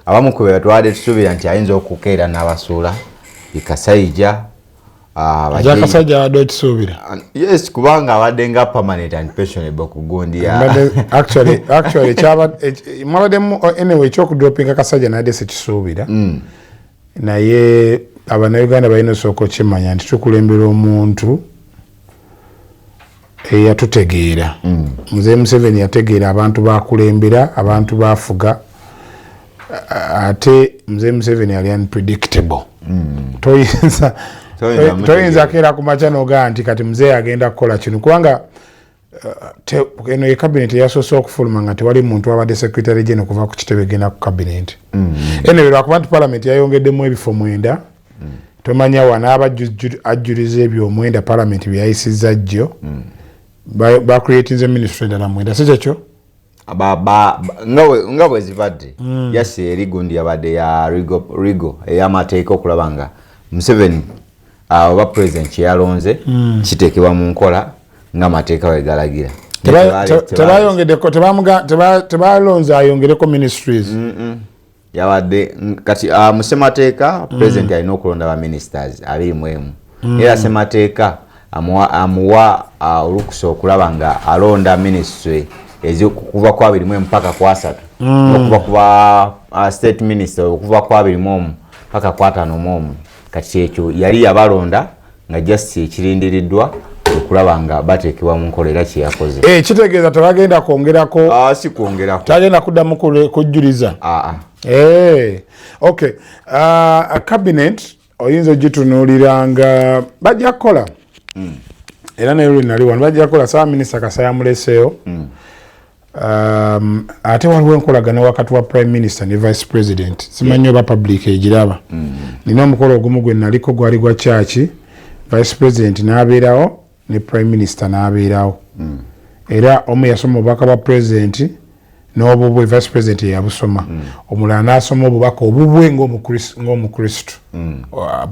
abamu ku batwade tusubira nti ayinza okukeera n'abasuula ikasayija Kasajja abadde tusubira. Yes, kubanga abadde nga permanent and pensionable kugundia. Actually mwabadde anyway kyokudropinga Kasajja nadde sekisuubira. Naye Abannayuganda balina osooka okimanya nti tukulembera omuntu eyatutegeera. Mzee Museveni yategeera abantu bakulembera, abantu bafuga. Ate Mzee Museveni ali unpredictable. Toyinza keera ku makya n'ogaa nti kati mzee agenda kukola kino kubanga eno ye cabinet yasoose okufuluma nga tewali muntu abadde secretary general kuva ku kitebe genda ku cabinet. Eno lwakuba nti parliament yayongeddemu ebifo 9. Tomanya wanaaba ajjuliza ebyo 9 parliament byayisizza jjo. Ba creating the ministry endala 9 si kyekyo nga bwe zibadde yasi erigundi yabadde ya rigo ey'amateeka okulaba nga Museveni oba president yalonze kiteekebwa mu nkola ng'amateeka bwe galagira. Tebayongeddeko tebalonze ayongereko ministries. Yabadde kati mu ssemateeka president alina okulonda ba ministers 21 era ssemateeka amuwa olukusa okulaba nga alonda ministry ezikuva kwa 21 mpaka kwa 3 okuva kuba state minister okuva kwa 21 mpaka kwa 5 kati ekyo yali yabalonda nga just ekirindiriddwa okulaba nga bateekebwa mu nkola era kye yakoze. Kitegeeza tebagenda kwongerako. Si kwongerako. Tagenda kuddamu kujjuliza. Okay. Cabinet oyinza ogitunuulira nga bajja kukola. Era naye nali wano bajja kukola sawa minisita Kasaya muleseeyo. Ate waliwo enkolagana wakati wa prime minister ne vice president. Simanyi oba public egiraba. Nina omukolo ogumu gwe naliko gwali gwa chachi. Vice president n'abeerawo ne prime minister n'abeerawo. Era omu yasoma obubaka bwa president n'obubwe vice president yabusoma. Omulala n'asoma obubaka obubwe ng'omukristo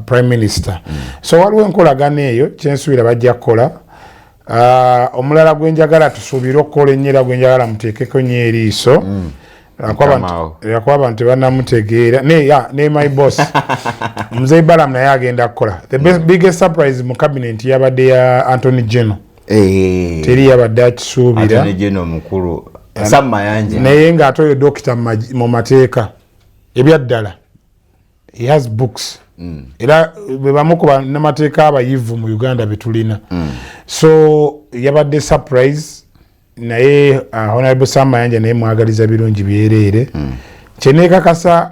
prime minister. So waliwo enkolagana eyo kyensuubira bajja kukola. Omulala gwenjagala tusuubire okukola ennyera gwenjagala muteekeko nnyo eriiso. Lwakuba abantu tebannamutegeera ne my boss Mzee Balaam naye agenda kukola. The biggest surprise mu cabinet yabadde ya Anthony General. Teri yabadde akisuubira. Anthony General mukulu Sam Mayanja. Naye ng'ate oyo dokita mu mateeka ebyaddala. He has books. Era bebamu ku bannamateeka abayivu mu Uganda betulina. So yabadde surprise naye Honorable Sam Mayanja naye mwagaliza birungi byereere. Kyeneekakasa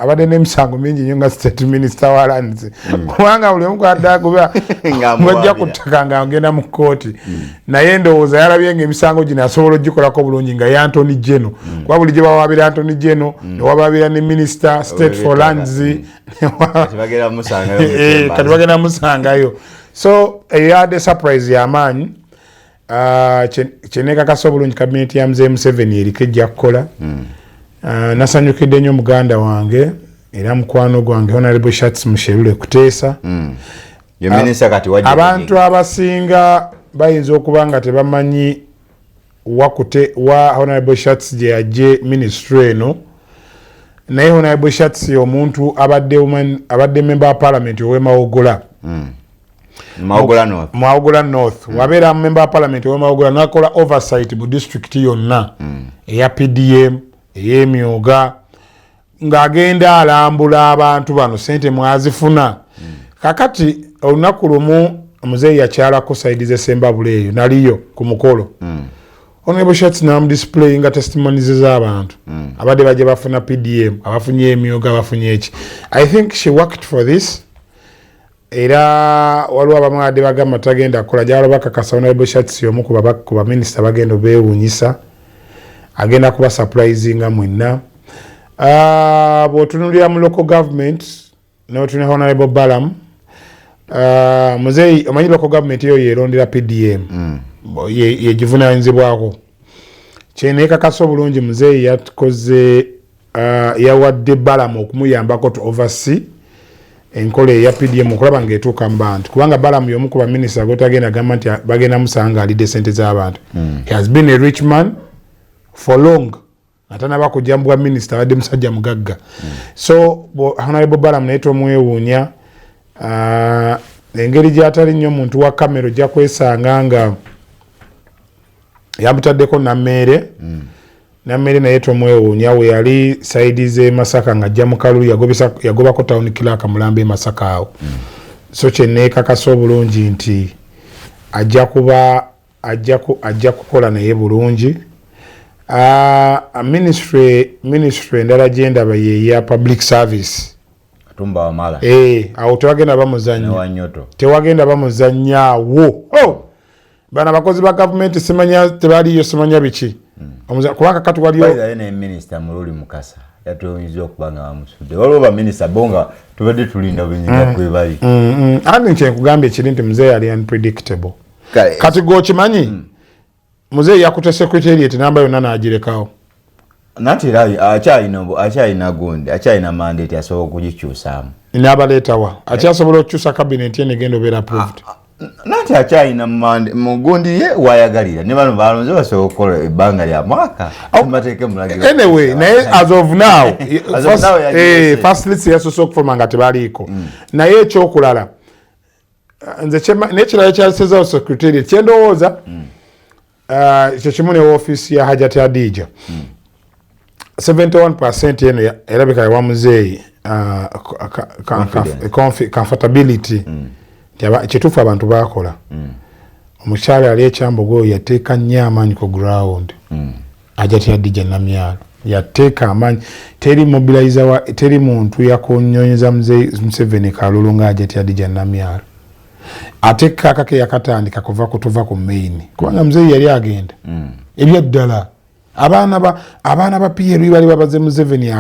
abadde n'emisango mingi nnyo nga state minister wa lands. Kubanga buli omu kwadagoba ng'ajja ku ttaka ng'agenda mu kkooti. Naye ndowooza yalabye ng'emisango gino asobola ogikolako bulungi nga ya Anthony General. Kuba buli gye bawaabira Anthony General ne wabaabira ne minister state for lands. Kati bagenda musangayo. So eyadde surprise y'amaanyi. Kyeneekakasa obulungi cabinet ya Mzee Museveni eriko ejja kukola. Nasanyukidde nnyo muganda wange era mukwano gwange Honorable Shatsi Musherule Kuteesa. Abantu abasinga bayinza okuba nga tebamanyi wa Honorable Shatsi gye yajje ministry eno. Naye Honorable Shatsi omuntu abadde member wa parliament ow'e Mawogola. Mawogola North. Wabeera member wa parliament ow'e Mawogola n'akola oversight mu district yonna eya PDM. Ey'emyoga ng'agenda alambula abantu bano sente mwazifuna. Kakati olunaku lumu muzeeyi yakyalako saidi z'Essembabule eyo naliyo ku mukolo. Honorable Shatsi n'amudisplay nga testimonies z'abantu abadde bajja bafuna PDM, abafunye emyoga, abafunye eki. I think she worked for this. Era waliwo abamu abadde bagamba tagenda kukola gyalo bakakasa Honorable Shatsi omu ku baminisita bagenda beewuunyisa. Agenda kuba surprising mwenna. Bw'otunuulira mu local government n'otunula Honorable Balaam. Muzeeyi omanyi local government eyo yeerondera PDM. Yegivunaanyizibwako. Kyeneekakasa obulungi muzeeyi yakoze yawadde Balaam okumuyambako to oversee enkola eya PDM okulaba ng'etuuka mu bantu. Kubanga Balaam y'omu ku baminisita gotagenda agamba nti bagenda musanga alidde ssente z'abantu. He has been a rich man for long. atanaba kujambwa minister wadde musajja mugagga so Honorable Balam neto mwewuunya engeri gyatali nnyo muntu wa kamera ojja kwesanga nga yamutaddeko nammere nammere naye tomwewuunya we yali saidi ze Masaka nga ajja mu Kalulu yagobako town clerk Mulambe Masaka awo so kyenneekakasa obulungi nti ajja kukola naye bulungi ministry endala gyendaba yeya public service Katumba Wamala awo tewagenda bamuzanyaawo bana abakozi ba gavumenti simanya tebaliyo simanya biki kubanga kati waliyo ne minister Mululi Mukasa yatuyinza okubanga bamusudde waliwo ba minister bonga tubadde tulinda bwenyiga kwebali ani nkyenkugambye ekiri nti muzeeyi yali unpredictable kati gwokimanyi muzeeyi yakuta secretariat namba yonna n'agirekawo nati era akyalina gundi akyalina mandate asobola okugikyusaamu n'abaleetawa akyasobola okukyusa cabinet ye negenda obeera approved nati akyalina mugundi ye wayagalira ne bano balonze basobola okukola ebbanga lya mwaka amateeke mulagiro anyway naye as of now first list yasoose okufuluma nga tebaliiko naye ekyokulala nze n'ekirala ekyalisezaawo secretariat kyendowooza ekyo kimu ne woofiisi ya Hajati Adija 71% yeno erabika yawa muzeeyi comfortability kituufu abantu bakola omukyala ali ekyambogo yateeka nnyo amaanyi ku ground Hajati Adija Namyalo yateeka amaanyi teri mobilizer teri muntu yakunyonyeza Museveni Kalulu nga Hajati Adija Namyalo ate kakake yakatandika kuva ku main kubanga muzeeyi yali agenda ebyaddala abaana ba PRU bali babaze Museveni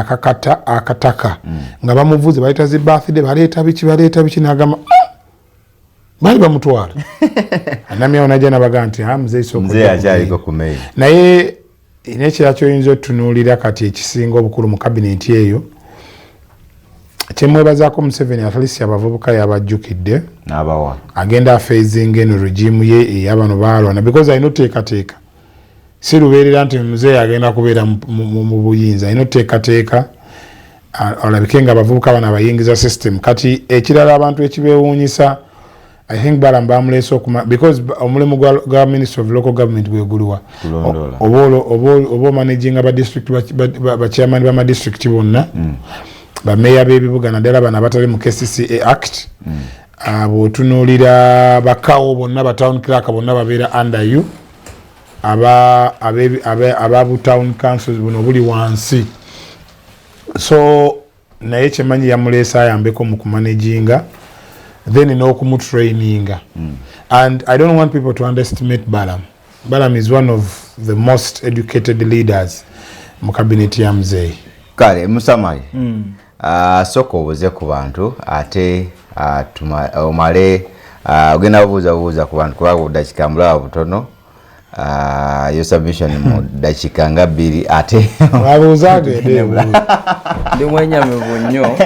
akataka nga bamuvuze baleeta zi birthday baleeta biki n'agamba bali bamutwala Namyalo najja nabaga nti muzeeyi akyaliko ku main naye n'ekirala kyoyinza otunuulira kati ekisinga obukulu mu cabinet eyo kyemwebazaako Museveni atalisi abavubuka yabajjukidde n'abawa agenda afeezinga eno regime ye ey'abano baalwana because alina oteekateeka si lubeerera nti muzeeyi agenda kubeera mu buyinza alina oteekateeka olabike nga abavubuka bano abayingiza system kati ekirala abantu ekibeewuunyisa I think Balam bamuleese because omulimu gwa Ministry of Local Government gwegulwa oba managing aba district ba chairman ba district bonna ba mayor b'ebibuga naddala bano abatali mu KCCA Act bw'otunuulira bakawo bonna ba town clerk bonna babeera under you aba town councils buno buli wansi so naye kyemanyi yamuleese ayambeko mu kumanaginga then n'okumutraininga and I don't want people to underestimate Balam. Balam is one of the most educated leaders mu cabinet ya muzeeyi kale musamali soko obuze ku bantu ate omale ogenda buuza ku bantu kuba budakika mulaba butono yo submission mu dakika nga 2 ate wabuuzaagende ndi mwenyamivu nnyo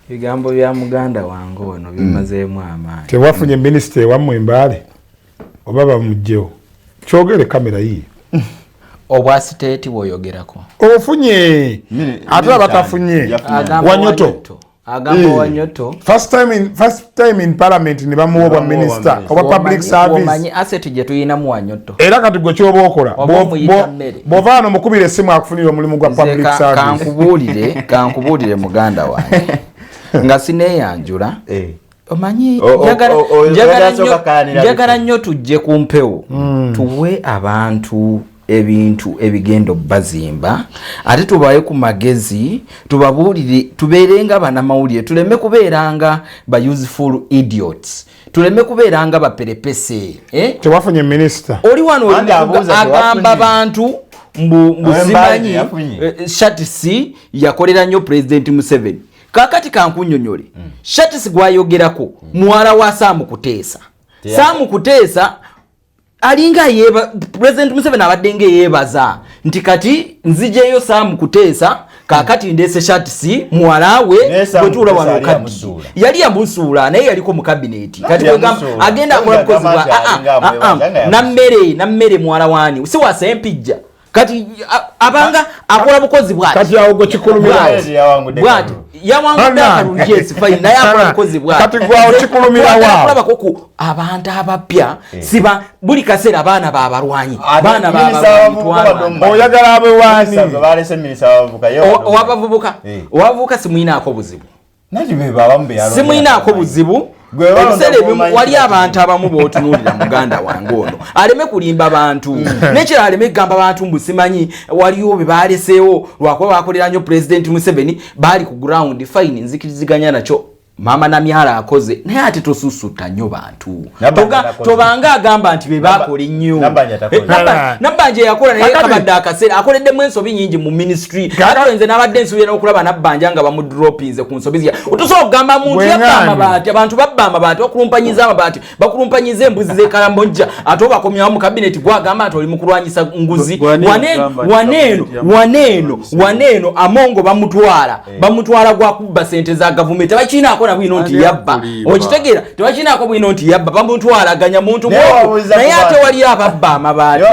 bigambo bya muganda wange ono bimazeemu amaanyi tewafunye minisita ewammwe Mbale oba bamugjewo kyogere kamera yiye obwa state bw'oyogerako ofunye ate batafunye Wanyoto agamba Wanyoto first time in parliament ne bamuwa obwa minister oba public service omanyi asset gye tuyina mu Wanyoto era kati gwe kyoba okola bw'ova wano mukubira essimu akufunira omulimu gwa public service kankubuulire muganda wange nga sineeyanjula omanyi njagala nnyo tujje ku mpewo tuwe abantu ebintu ebigendo bazimba ate tubaye ku magezi tubabuulire tubeerenga banamawulire tuleme kubeeranga ba useful idiots tuleme kubeeranga baperepese tewafunye minister oli wano agamba bantu mbuzimanyi shatisi yakolera nnyo president Museveni kakati kankunyonyole shatisi gwayogerako muwala wa Saamu Kuteesa alinga president Museveni abaddenga yeebaza nti kati nzijeyo Saamu Kuteesa kakati ndese shatisi muwalawe bwetuula wano kati yali yamusuula naye yaliko mu cabinet kati agenda akola bukozi bwa nammere muwala wani si wasempijja kati abanga akola bukozi bwati kati awo go kikulumira bwati yawangudde akalungi yes fine naye akola bukozi bwati kati gwawo kikulumira wao kulaba koko abantu abapya siba buli kaseera abaana babalwanyi baana babalwanyi oyagala abe wani balese minisa bavuka owavubuka simuyinaako buzibu nati bebabambe yalo simuyinaako buzibu ebiseera ebimu wali abantu abamu bootunuulira muganda wange ono aleme kulimba bantu nekira aleme kugamba bantu mbu simanyi waliwo be baleseewo lwakuba bakolera nnyo pulezidenti Museveni baali ku ground fine nzikiriziganya nakyo mama Namyala akoze naye ate tosusuta nnyo bantu tobanga agamba nti be bakola nnyo Nabbanja yakola naye kabadde akaseera akoleddemu ensobi nnyingi mu ministry ate nze nabadde ensobi n'okulaba Nabbanja nga bamudropinze ku nsobi ze otusobola okugamba muntu yabba amabaati abantu babba amabaati bakulumpanyiza amabaati bakulumpanyiza embuzi z'ekalambojja ate obakomyawo mu kabineti gwagamba nti oli mu kulwanyisa nguzi waneeno Amongo bamutwala gwakubba sente za gavumenti abakinaako na bwino nti yabba okitegeera tebakinaako bwino nti yabba bamutwalaganya muntu naye ate wali ababba amabaati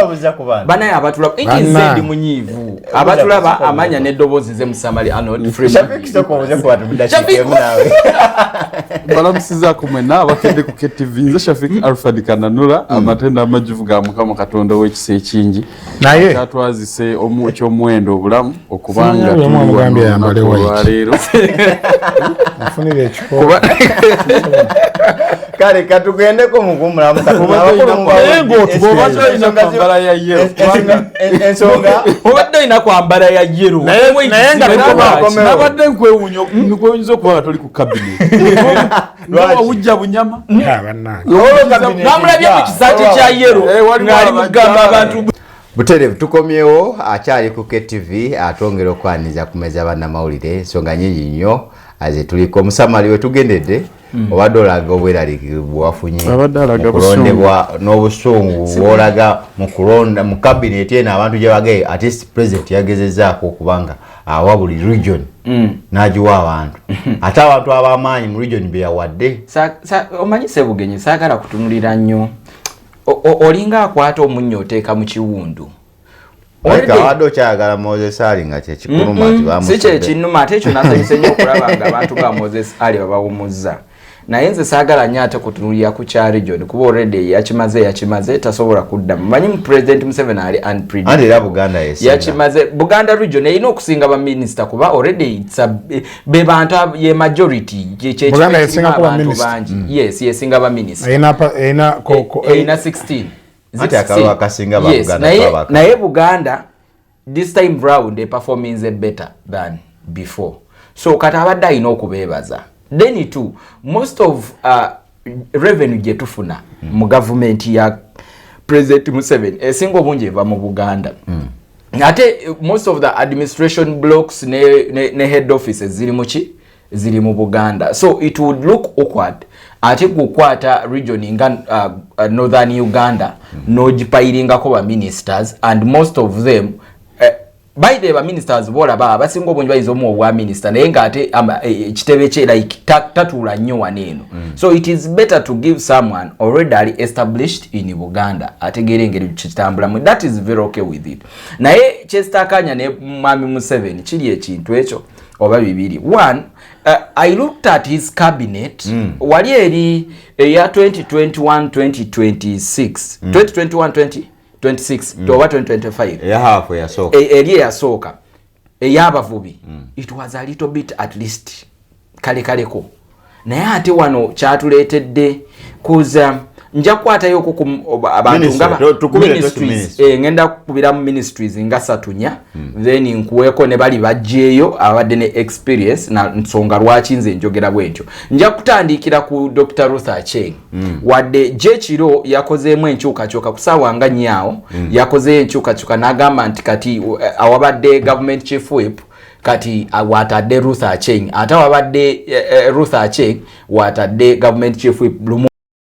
banaye abatulaba nze ndi munyiivu abatulaba amanya n'eddoboozi ze musamali balamusizaako mwena abakedde ku KTV nze Shafik Alfred Kananula amatenda amajuvu ga Mukama Katonda w'ekisa ekingi naye katwazise ekyomuwendo obulamu okubanga tulwaleero afunire ekiko kale katugendeko mugumulamu ensonga obadde olina kwambala ya yero naye nga nabadde nkwewunyisa okuba toli ku kabinet wujja bunyama namulabye mu kisaati kya yero ng'ali mugamba abantu Buterevu tukomyewo akyali ku KTV atongera okwaniza kumeza bannamawulire ensonga nyingi nnyo aze tuliko musamali we tugendedde obadde olaga obweraliikirivu bwafunye okulondebwa n'obusungu bwolaga mu kulonda mu kabineti eno abantu gye bagaye ate president yagezezaako okubanga awa buli region n'agiwa abantu ate abantu ab'amaanyi mu region be yawadde omanyi Ssebugenyi saagala kutunulira nnyo olinga akwata omunnyo oteeka mu kiwundu wadde okyayagala Moses Ali nga kyekikuluma nti si kyekinnuma ate ekyo nasanyuse nnyo okulaba nga abantu ba Moses Ali babawumuzza naye nze saagala nnyo ate kutunulira ku kya region kuba already yakimaze tasobola kuddamu manyi mu president Museveni ali unpredictable Buganda yakimaze Buganda region erina okusinga baminisita kuba already be bantu ye majority Buganda yesinga kuba minisita yes yesinga baminisita erina 16 naye Buganda this time round performance better than before so kati abadde alina okubeebaza then too most of revenue gye tufuna mu government ya President Museveni esinga obungi eva mu Buganda ate most of the administration blocks ne head offices ziri mu Buganda so it would look awkward ate kukwata region nga northern Uganda n'ogipayiriingako ba ministers and most of them by the ministers bolaba abasinga obungi bayinza omu obwa minister naye ng'ate ekitebe kye like tatuula nnyo waneeno so it is better to give someone already established in Buganda ategeera engeri kitambulamu that is very okay with it naye kyesitakanya ne Mwami Museveni kiri ekintu ekyo oba bibiri one I looked at his cabinet wali eri eya 2021-2026 toba 2025 hafu yasooka eri eyasooka ey'abavubi it was a little bit at least kaleko naye ate wano kyatuleetedde kuza nja kukwatayo abantu nga ministries ngenda kukubira mu ministries nga satunya then nkuweeko ne bali bajjeeyo abadde ne experience na nsonga lwaki nze njogera bwentyo nja kutandikira ku Dr. Ruth Acheng wadde jekiro yakozeemu enkyukakyuka kusaawa nga nyaawo yakoze enkyukakyuka n'agamba nti kati awabadde government chief whip kati watadde Ruth Acheng ate wabadde Ruth Acheng watadde government chief whip